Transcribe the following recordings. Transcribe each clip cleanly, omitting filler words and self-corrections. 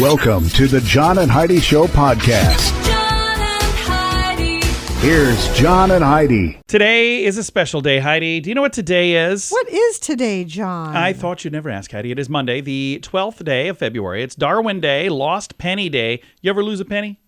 Welcome to the John and Heidi Show podcast. John and Heidi. Here's John and Heidi. Today is a special day, Heidi. Do you know what today is? What is today, John? I thought you'd never ask, Heidi. It is Monday, the 12th day of February. It's Darwin Day, Lost Penny Day. You ever lose a penny?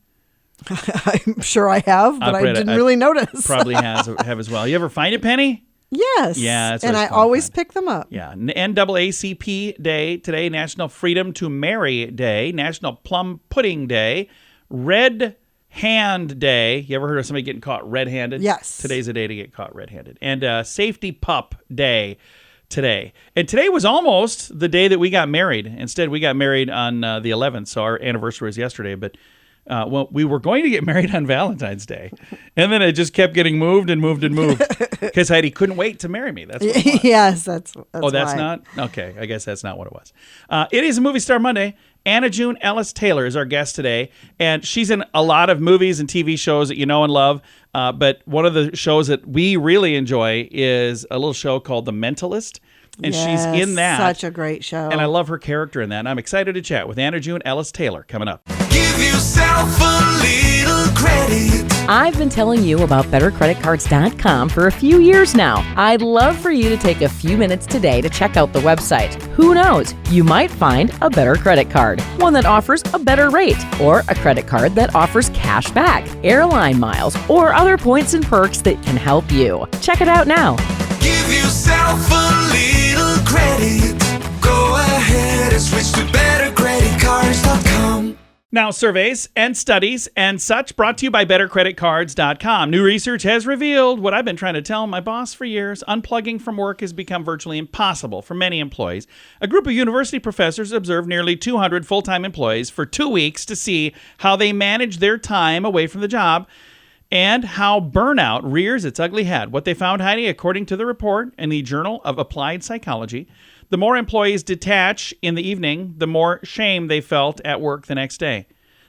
I'm sure I have, but I didn't really notice. Probably have as well. You ever find a penny? Yes. Yeah, that's and I always pick them up. Yeah. NAACP Day today, National Freedom to Marry Day, National Plum Pudding Day, Red Hand Day. You ever heard of somebody getting caught red-handed? Yes. Today's a day to get caught red-handed. And Safety Pup Day today. And today was almost the day that we got married. Instead, we got married on the 11th, so our anniversary was yesterday. But well, we were going to get married on Valentine's Day, and then it just kept getting moved and moved and moved because Heidi couldn't wait to marry me. That's what it was. Yes, that's that's why. not? Okay, I guess that's not what it was. It is a Movie Star Monday. Aunjanue Ellis-Taylor is our guest today, and she's in a lot of movies and TV shows that you know and love, but one of the shows that we really enjoy is a little show called The Mentalist, and she's in that. Such a great show. And I love her character in that, and I'm excited to chat with Aunjanue Ellis-Taylor coming up. Give yourself a little credit. I've been telling you about BetterCreditCards.com for a few years now. I'd love for you to take a few minutes today to check out the website. Who knows? You might find a better credit card, one that offers a better rate, or a credit card that offers cash back, airline miles, or other points and perks that can help you. Check it out now. Give yourself a little credit. Go ahead and switch to BetterCreditCards.com. Now, surveys and studies and such brought to you by BetterCreditCards.com. New research has revealed what I've been trying to tell my boss for years. Unplugging from work has become virtually impossible for many employees. A group of university professors observed nearly 200 full-time employees for 2 weeks to see how they manage their time away from the job and how burnout rears its ugly head. What they found, Heidi, according to the report in the Journal of Applied Psychology, the more employees detach in the evening, the more shame they felt at work the next day.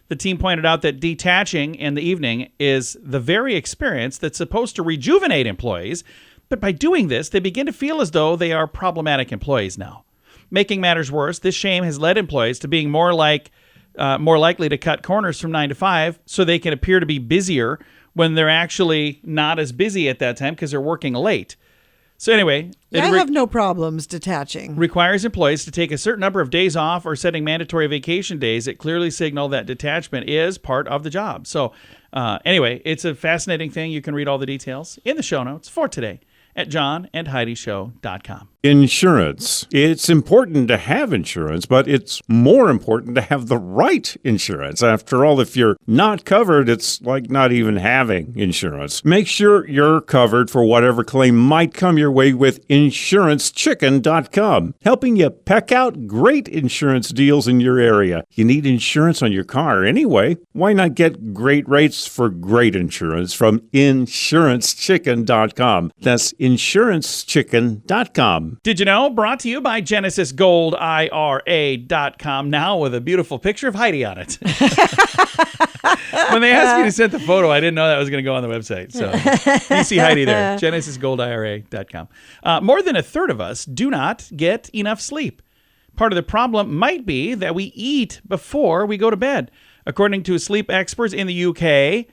The team pointed out that detaching in the evening is the very experience that's supposed to rejuvenate employees, but by doing this, they begin to feel as though they are problematic employees now. Making matters worse, this shame has led employees to being more likely to cut corners from 9 to 5 so they can appear to be busier when they're actually not as busy at that time because they're working late. So anyway, I have no problems detaching. Requires employees to take a certain number of days off or setting mandatory vacation days that clearly signal that detachment is part of the job. So anyway, it's a fascinating thing. You can read all the details in the show notes for today at johnandheidishow.com. Insurance. It's important to have insurance, but it's more important to have the right insurance. After all, if you're not covered, it's like not even having insurance. Make sure you're covered for whatever claim might come your way with InsuranceChicken.com, helping you peck out great insurance deals in your area. You need insurance on your car anyway. Why not get great rates for great insurance from InsuranceChicken.com? That's InsuranceChicken.com. Did you know? Brought to you by GenesisGoldIRA.com, now with a beautiful picture of Heidi on it. When they asked me to send the photo, I didn't know that was going to go on the website. So you see Heidi there, GenesisGoldIRA.com. More than a third of us do not get enough sleep. Part of the problem might be that we eat before we go to bed. According to sleep experts in the UK,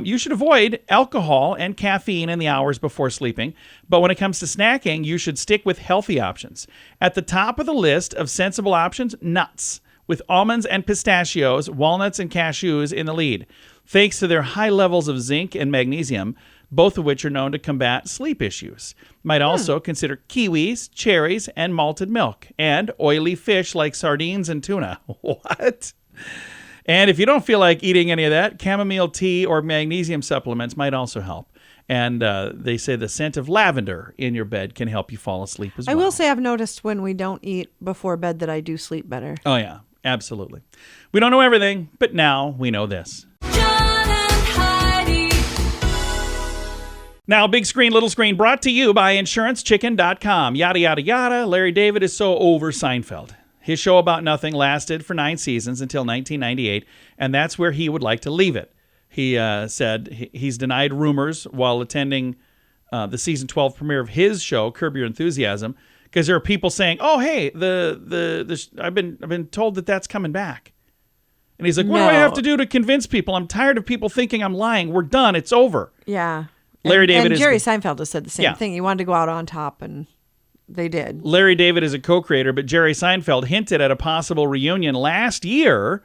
you should avoid alcohol and caffeine in the hours before sleeping. But when it comes to snacking, you should stick with healthy options. At the top of the list of sensible options, nuts, with almonds and pistachios, walnuts and cashews in the lead, thanks to their high levels of zinc and magnesium, both of which are known to combat sleep issues. Might also consider kiwis, cherries, and malted milk, and oily fish like sardines and tuna. What? And if you don't feel like eating any of that, chamomile tea or magnesium supplements might also help. And they say the scent of lavender in your bed can help you fall asleep as well. I will say I've noticed when we don't eat before bed that I do sleep better. Oh, yeah, absolutely. We don't know everything, but now we know this. John and Heidi. Now, big screen, little screen, brought to you by InsuranceChicken.com. Yada, yada, yada. Larry David is so over Seinfeld. His show about nothing lasted for 9 seasons until 1998, and that's where he would like to leave it. He said he's denied rumors while attending the season 12 premiere of his show, Curb Your Enthusiasm, because there are people saying, "Oh, hey, I've been told that that's coming back." And he's like, what do I have to do to convince people? I'm tired of people thinking I'm lying. We're done. It's over. Yeah. Larry David and is Jerry Seinfeld has said the same Yeah. thing. He wanted to go out on top, and they did. Larry David is a co-creator, but Jerry Seinfeld hinted at a possible reunion last year.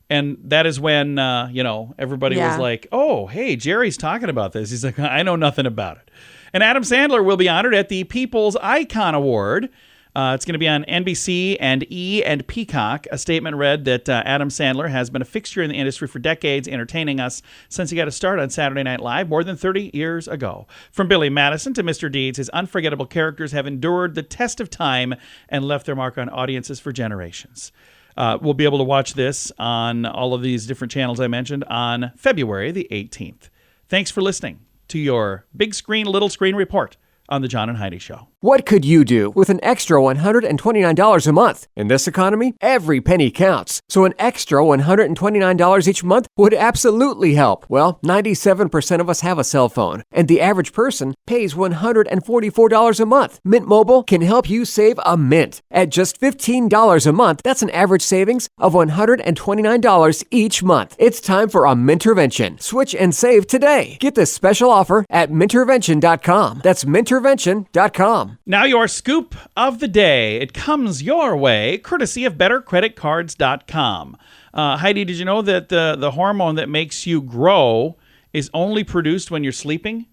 And that is when, everybody was like, oh, hey, Jerry's talking about this. He's like, I know nothing about it. And Adam Sandler will be honored at the People's Icon Award. It's going to be on NBC and E! and Peacock. A statement read that Adam Sandler has been a fixture in the industry for decades, entertaining us since he got a start on Saturday Night Live more than 30 years ago. From Billy Madison to Mr. Deeds, his unforgettable characters have endured the test of time and left their mark on audiences for generations. We'll be able to watch this on all of these different channels I mentioned on February the 18th. Thanks for listening to your Big Screen, Little Screen report on The John and Heidi Show. What could you do with an extra $129 a month? In this economy, every penny counts. So an extra $129 each month would absolutely help. Well, 97% of us have a cell phone, and the average person pays $144 a month. Mint Mobile can help you save a mint. At just $15 a month, that's an average savings of $129 each month. It's time for a Mintervention. Switch and save today. Get this special offer at Mintervention.com. That's Mintervention.com. Now your scoop of the day. It comes your way, courtesy of BetterCreditCards.com. Heidi, did you know that the hormone that makes you grow is only produced when you're sleeping?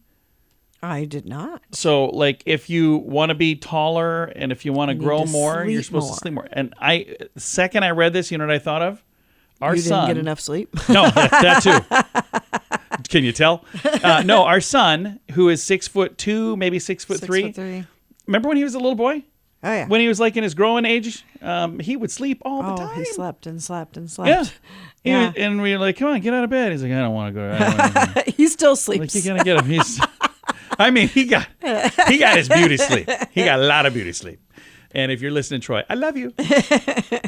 I did not. So, like, if you want to be taller and if you want to grow more, you're supposed to sleep more. And the second I read this, you know what I thought of? Our son didn't get enough sleep? No, that too. Can you tell? No, our son, who is 6'2", maybe 6'3". 6'3". Remember when he was a little boy? Oh, yeah. When he was like in his growing age, he would sleep all the time. Oh, he slept and slept and slept. Yeah. And we were like, come on, get out of bed. He's like, I don't want to go. He still Like, sleeps. you gotta get him. I mean, he got his beauty sleep. He got a lot of beauty sleep. And if you're listening, Troy, I love you.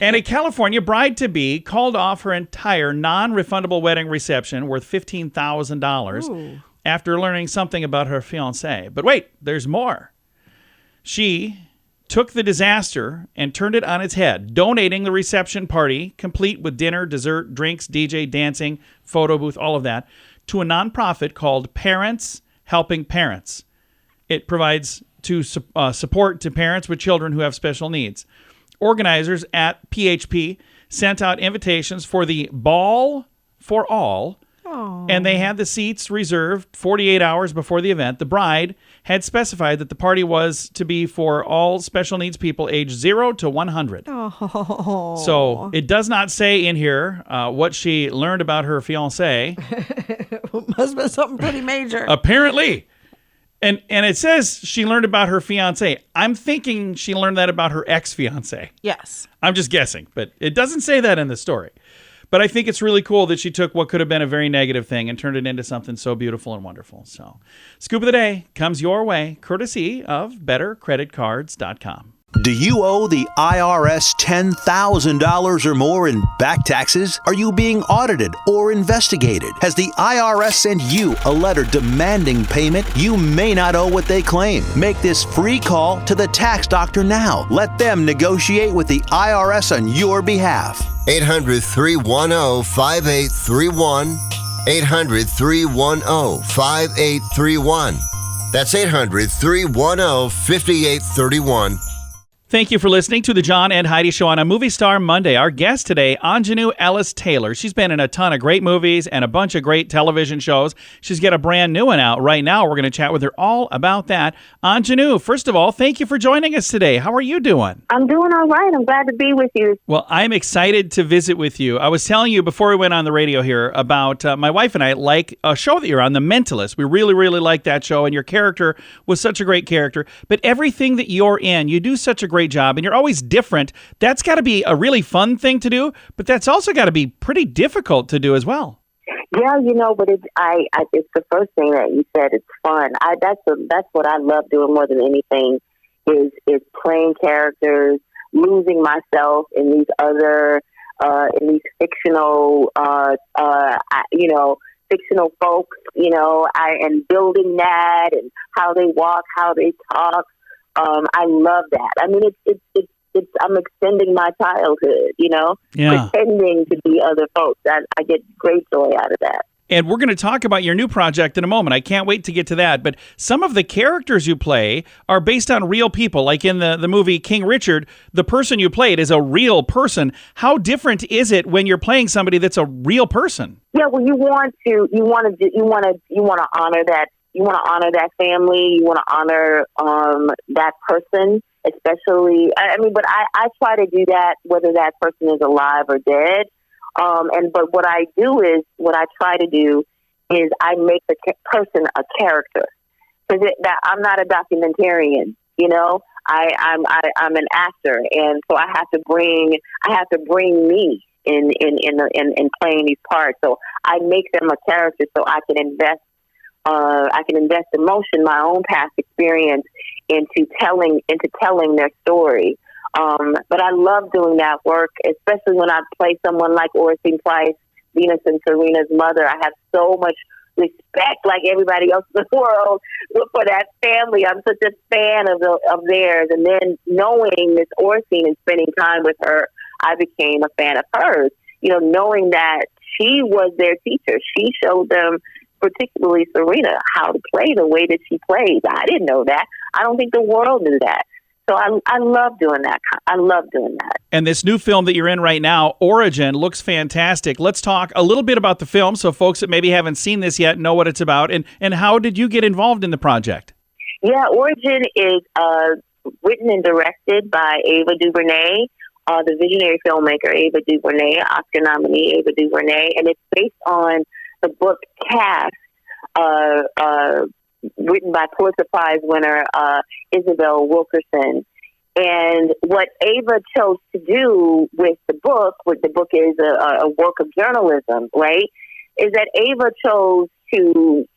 And a California bride-to-be called off her entire non-refundable wedding reception worth $15,000 after learning something about her fiancé. But wait, there's more. She took the disaster and turned it on its head, donating the reception party, complete with dinner, dessert, drinks, DJ, dancing, photo booth, all of that, to a nonprofit called Parents Helping Parents. It provides support to parents with children who have special needs. Organizers at PHP sent out invitations for the Ball for All, and they had the seats reserved 48 hours before the event. The bride had specified that the party was to be for all special needs people aged 0 to 100. Oh. So it does not say in here what she learned about her fiancé. Must have been something pretty major. Apparently. And it says she learned about her fiancé. I'm thinking she learned that about her ex-fiancé. Yes. I'm just guessing, but it doesn't say that in the story. But I think it's really cool that she took what could have been a very negative thing and turned it into something so beautiful and wonderful. So, Scoop of the Day comes your way, courtesy of BetterCreditCards.com. Do you owe the IRS $10,000 or more in back taxes? Are you being audited or investigated? Has the IRS sent you a letter demanding payment? You may not owe what they claim. Make this free call to the tax doctor now. Let them negotiate with the IRS on your behalf. 800-310-5831. 800-310-5831. That's 800-310-5831. Thank you for listening to the John and Heidi Show on a Movie Star Monday. Our guest today, Aunjanue Ellis-Taylor. She's been in a ton of great movies and a bunch of great television shows. She's got a brand new one out right now. We're going to chat with her all about that. Aunjanue, first of all, thank you for joining us today. How are you doing? I'm doing all right. I'm glad to be with you. Well, I'm excited to visit with you. I was telling you before we went on the radio here about my wife and I like a show that you're on, The Mentalist. We really, really like that show, and your character was such a great character. But everything that you're in, you do such a great job, and you're always different. That's got to be a really fun thing to do, but that's also got to be pretty difficult to do as well. Yeah, but it's the first thing that you said. It's fun. That's what I love doing more than anything is playing characters, losing myself in these other in these fictional fictional folks, and building that and how they walk, how they talk. I love that. I mean, it's I'm extending my childhood, Yeah. pretending to be other folks. I get great joy out of that. And we're going to talk about your new project in a moment. I can't wait to get to that. But some of the characters you play are based on real people. Like in the movie King Richard, the person you played is a real person. How different is it when you're playing somebody that's a real person? Yeah, well, you want to honor that. You want to honor that family. You want to honor that person, especially. But I try to do that whether that person is alive or dead. But what I try to do is I make the person a character, because I'm not a documentarian, I'm an actor, and so I have to bring me in playing these parts. So I make them a character so I can invest emotion, my own past experience into telling their story. But I love doing that work, especially when I play someone like Orson Price, Venus and Serena's mother. I have so much respect, like everybody else in the world, for that family. I'm such a fan of theirs. And then knowing Miss Orson and spending time with her, I became a fan of hers. Knowing that she was their teacher. She showed them, particularly Serena, how to play the way that she plays. I didn't know that. I don't think the world knew that. So I love doing that. I love doing that. And this new film that you're in right now, Origin, looks fantastic. Let's talk a little bit about the film so folks that maybe haven't seen this yet know what it's about. And how did you get involved in the project? Yeah, Origin is written and directed by Ava DuVernay, the visionary filmmaker Ava DuVernay, Oscar nominee Ava DuVernay. And it's based on the book Caste, written by Pulitzer Prize winner Isabel Wilkerson. And what Ava chose to do with the book is a work of journalism, right? Is that Ava chose to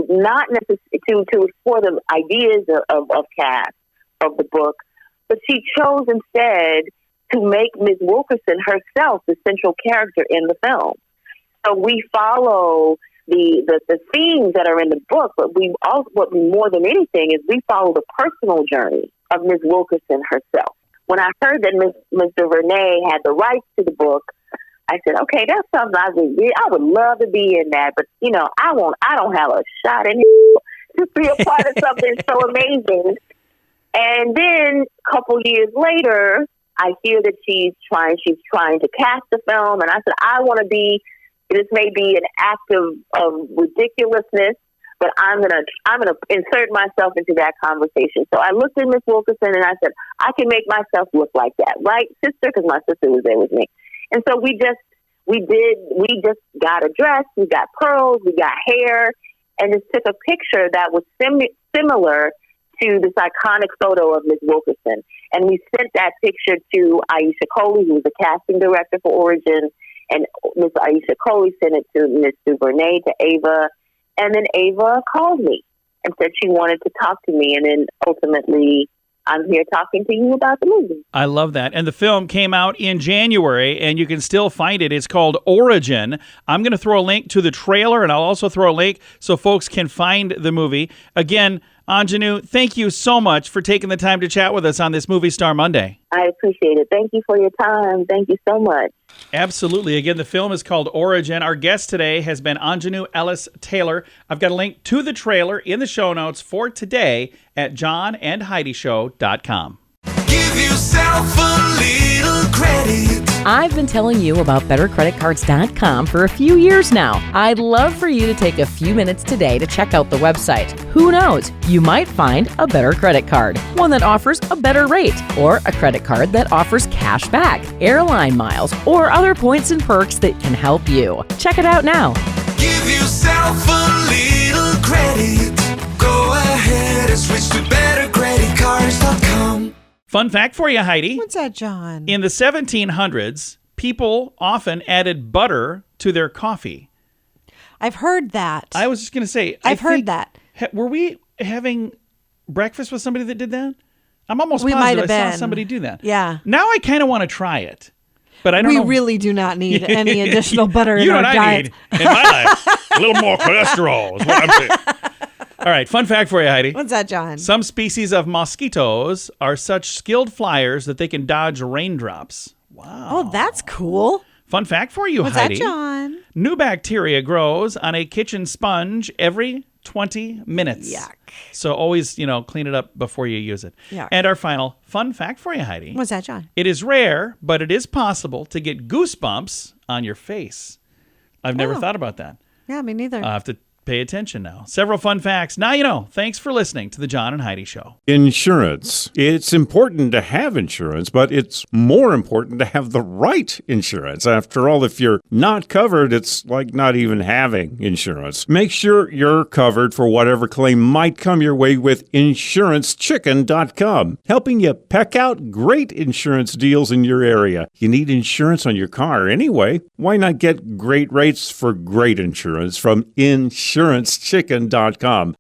not necessarily to explore the ideas of caste of the book, but she chose instead to make Ms. Wilkerson herself the central character in the film. So we follow the themes that are in the book, but what more than anything is we follow the personal journey of Ms. Wilkerson herself. When I heard that Ms. DuVernay had the rights to the book, I said, okay, that's something I would love to be in that, but I don't have a shot in it to be a part of something so amazing. And then a couple years later, I hear that she's trying to cast the film, and I said, I want to be. This may be an act of ridiculousness, but I'm gonna insert myself into that conversation. So I looked at Miss Wilkerson and I said, I can make myself look like that, right, sister? Because my sister was there with me. And so we just got a dress, we got pearls, we got hair, and just took a picture that was similar to this iconic photo of Ms. Wilkerson. And we sent that picture to Aisha Coley, who was the casting director for Origin. And Ms. Aisha Coley sent it to Ms. DuVernay, to Ava. And then Ava called me and said she wanted to talk to me. And then ultimately, I'm here talking to you about the movie. I love that. And the film came out in January, and you can still find it. It's called Origin. I'm going to throw a link to the trailer, and I'll also throw a link so folks can find the movie. Again, Aunjanue, thank you so much for taking the time to chat with us on this Movie Star Monday. I appreciate it. Thank you for your time. Thank you so much. Absolutely. Again, the film is called Origin. Our guest today has been Aunjanue Ellis-Taylor. I've got a link to the trailer in the show notes for today at johnandheidishow.com. Give yourself a little credit. I've been telling you about BetterCreditCards.com for a few years now. I'd love for you to take a few minutes today to check out the website. Who knows? You might find a better credit card, one that offers a better rate, or a credit card that offers cash back, airline miles, or other points and perks that can help you. Check it out now. Give yourself a little credit. Go ahead and switch to BetterCreditCards.com. Fun fact for you, Heidi. What's that, John? In the 1700s, people often added butter to their coffee. I've heard that. I was just going to say, I've heard that. Were we having breakfast with somebody that did that? I'm almost We might positive have I saw been. somebody do that. Yeah. Now I kind of want to try it, but I don't know. We really do not need any additional butter in You know our what diet. I need in my life? A little more cholesterol is what I'm saying. All right, fun fact for you, Heidi. What's that, John? Some species of mosquitoes are such skilled flyers that they can dodge raindrops. Wow. Oh, that's cool. Fun fact for you, What's Heidi. that, John? New bacteria grows on a kitchen sponge every 20 minutes. Yuck. So always, clean it up before you use it. Yuck. And our final fun fact for you, Heidi. What's that, John? It is rare, but it is possible to get goosebumps on your face. I've never thought about that. Yeah, me neither. I'll have to pay attention now. Several fun facts. Now you know. Thanks for listening to the John and Heidi Show. Insurance. It's important to have insurance, but it's more important to have the right insurance. After all, if you're not covered, it's like not even having insurance. Make sure you're covered for whatever claim might come your way with InsuranceChicken.com, helping you peck out great insurance deals in your area. You need insurance on your car anyway. Why not get great rates for great insurance from InsuranceChicken.com.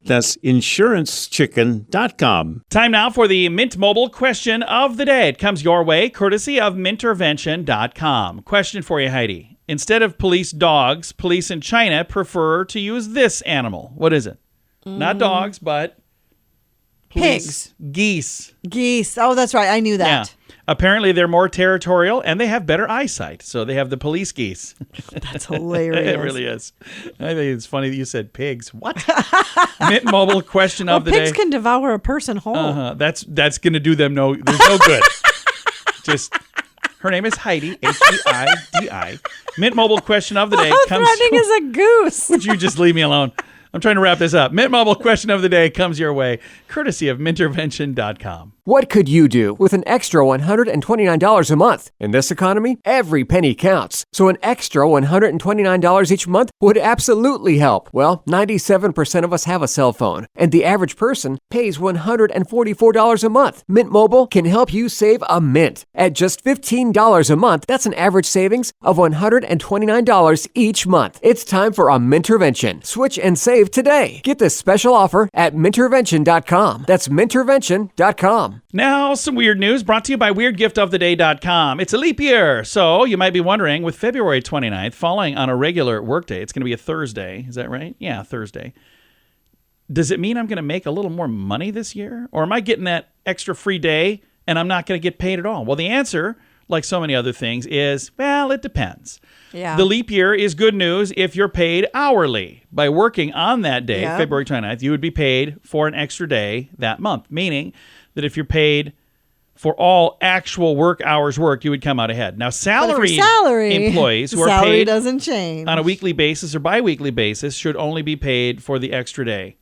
That's InsuranceChicken.com. Time now for the Mint Mobile question of the day. It comes your way, courtesy of Mintervention.com. Question for you, Heidi. Instead of police dogs, police in China prefer to use this animal. What is it? Not dogs, but police. Pigs. Geese. Geese. Oh, that's right. I knew that. Yeah. Apparently, they're more territorial and they have better eyesight. So they have the police geese. That's hilarious. It really is. I think it's funny that you said pigs. What? Mint Mobile question of the pigs day. can devour a person whole. That's going to do them there's no good. Just, her name is Heidi, Heidi. Mint Mobile question of the day How comes. threatening is a goose? Would you just leave me alone? I'm trying to wrap this up. Mint Mobile question of the day comes your way, courtesy of Mintervention.com. What could you do with an extra $129 a month? In this economy, every penny counts. So an extra $129 each month would absolutely help. Well, 97% of us have a cell phone, and the average person pays $144 a month. Mint Mobile can help you save a mint. At just $15 a month, that's an average savings of $129 each month. It's time for a Mintervention. Switch and save today. Get this special offer at Mintervention.com. That's Mintervention.com. Now, some weird news brought to you by WeirdGiftOfTheDay.com. It's a leap year, so you might be wondering, with February 29th falling on a regular workday, it's going to be a Thursday. Is that right? Yeah, Thursday. Does it mean I'm going to make a little more money this year? Or am I getting that extra free day and I'm not going to get paid at all? Well, the answer, like so many other things, is, well, it depends. Yeah. The leap year is good news if you're paid hourly. By working on that day, February 29th, you would be paid for an extra day that month, meaning that if you're paid for all actual work hours worked, you would come out ahead. Now, salary employees who are paid doesn't change on a weekly basis or bi-weekly basis should only be paid for the extra day.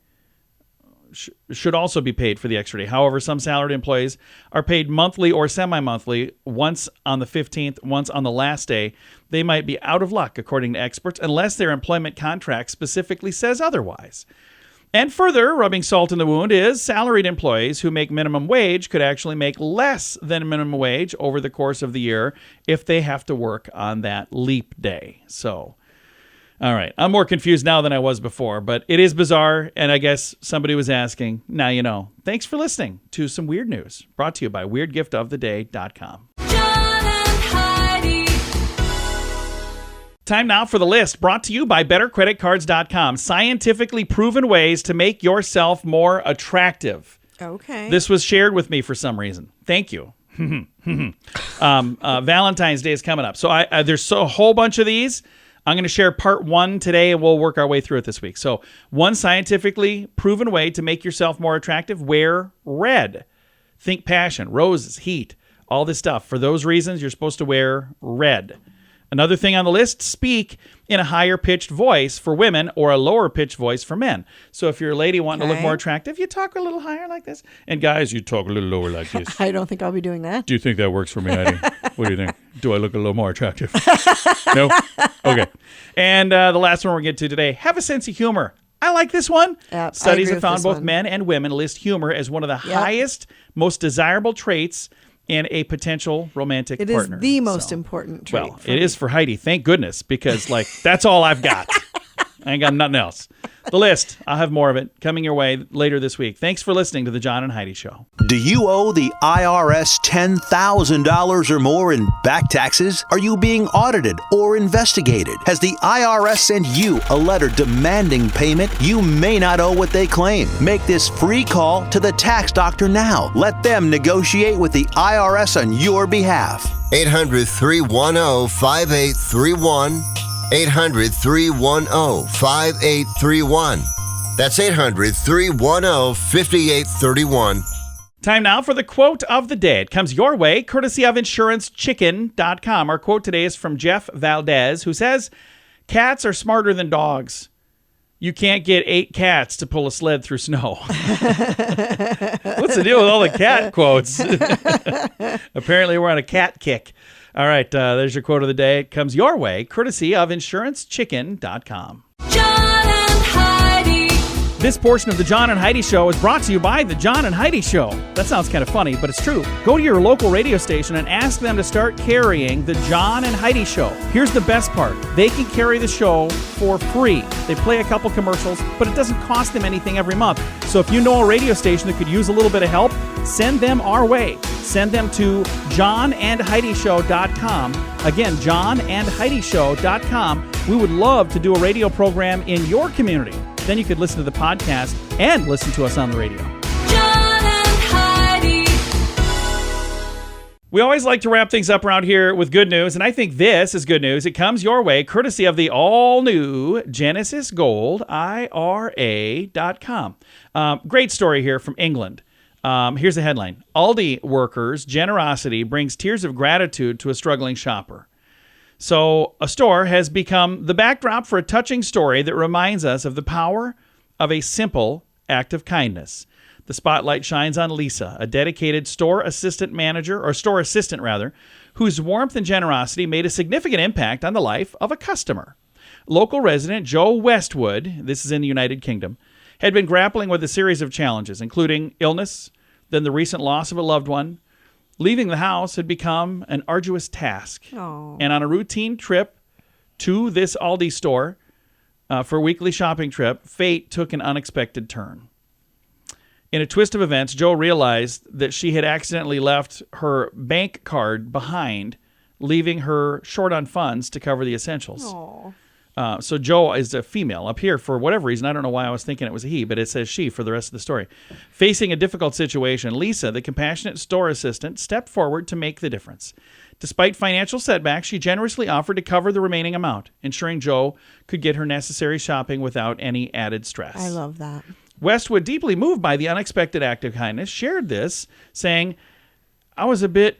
Should also be paid for the extra day. However, some salaried employees are paid monthly or semi-monthly, once on the 15th, once on the last day. They might be out of luck, according to experts, unless their employment contract specifically says otherwise. And further, rubbing salt in the wound is salaried employees who make minimum wage could actually make less than minimum wage over the course of the year if they have to work on that leap day. So, all right. I'm more confused now than I was before, but it is bizarre, and I guess somebody was asking. Now you know. Thanks for listening to some weird news brought to you by WeirdGiftOfTheDay.com. John and Heidi. Time now for the list brought to you by BetterCreditCards.com. Scientifically proven ways to make yourself more attractive. Okay. This was shared with me for some reason. Thank you. Valentine's Day is coming up. So there's a whole bunch of these. I'm going to share part one today, and we'll work our way through it this week. So one scientifically proven way to make yourself more attractive, wear red. Think passion, roses, heat, all this stuff. For those reasons, you're supposed to wear red. Another thing on the list, speak in a higher pitched voice for women or a lower pitched voice for men. So if you're a lady wanting to look more attractive, you talk a little higher like this. And guys, you talk a little lower like this. I don't think I'll be doing that. Do you think that works for me, Heidi? What do you think? Do I look a little more attractive? No? Okay. And the last one we're going to get to today, have a sense of humor. I like this one. Yep, Studies have found both men and women list humor as one of the highest, most desirable traits in a potential romantic partner. It is the most important trait. Well, it is for Heidi. Thank goodness, because that's all I've got. I ain't got nothing else. The list, I'll have more of it coming your way later this week. Thanks for listening to The John and Heidi Show. Do you owe the IRS $10,000 or more in back taxes? Are you being audited or investigated? Has the IRS sent you a letter demanding payment? You may not owe what they claim. Make this free call to the tax doctor now. Let them negotiate with the IRS on your behalf. 800-310-5831. 800-310-5831. That's 800-310-5831. Time now for the quote of the day. It comes your way, courtesy of InsuranceChicken.com. Our quote today is from Jeff Valdez, who says, "Cats are smarter than dogs. You can't get 8 cats to pull a sled through snow." What's the deal with all the cat quotes? Apparently we're on a cat kick. All right, there's your quote of the day. It comes your way, courtesy of InsuranceChicken.com. John and Heidi. This portion of the John and Heidi Show is brought to you by the John and Heidi Show. That sounds kind of funny, but it's true. Go to your local radio station and ask them to start carrying the John and Heidi Show. Here's the best part. They can carry the show for free. They play a couple commercials, but it doesn't cost them anything every month. So if you know a radio station that could use a little bit of help, send them our way. Send them to johnandheidishow.com. Again, johnandheidishow.com. We would love to do a radio program in your community. Then you could listen to the podcast and listen to us on the radio. John and Heidi. We always like to wrap things up around here with good news, and I think this is good news. It comes your way courtesy of the all-new Genesis Gold IRA.com. Great story here from England. Here's the headline. Aldi workers' generosity brings tears of gratitude to a struggling shopper. So a store has become the backdrop for a touching story that reminds us of the power of a simple act of kindness. The spotlight shines on Lisa, a dedicated store assistant, whose warmth and generosity made a significant impact on the life of a customer. Local resident Joe Westwood, this is in the United Kingdom, had been grappling with a series of challenges, including illness, then the recent loss of a loved one. Leaving the house had become an arduous task. Aww. And on a routine trip to this Aldi store for a weekly shopping trip, fate took an unexpected turn. In a twist of events, Joe realized that she had accidentally left her bank card behind, leaving her short on funds to cover the essentials. Aww. So Joe is a female. Up here, for whatever reason, I don't know why I was thinking it was a he, but it says she for the rest of the story. Facing a difficult situation, Lisa, the compassionate store assistant, stepped forward to make the difference. Despite financial setbacks, she generously offered to cover the remaining amount, ensuring Joe could get her necessary shopping without any added stress. I love that. Westwood, deeply moved by the unexpected act of kindness, shared this, saying, I was in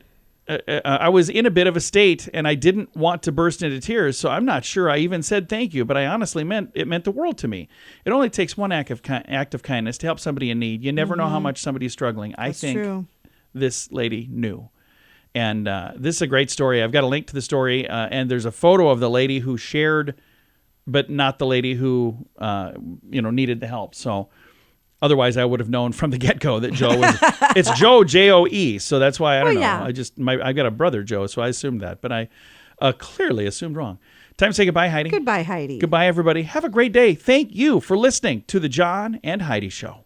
a bit of a state and I didn't want to burst into tears, so I'm not sure I even said thank you, but I honestly meant the world to me. It only takes one act of kindness to help somebody in need. You never know how much somebody's struggling. I think true. This lady knew. And this is a great story. I've got a link to the story, and there's a photo of the lady who shared, but not the lady who needed the help. So otherwise, I would have known from the get-go that Joe was. It's Joe, Joe. So that's why I don't know. Yeah. I've got a brother, Joe, so I assumed that, but I clearly assumed wrong. Time to say goodbye, Heidi. Goodbye, Heidi. Goodbye, everybody. Have a great day. Thank you for listening to the John and Heidi Show.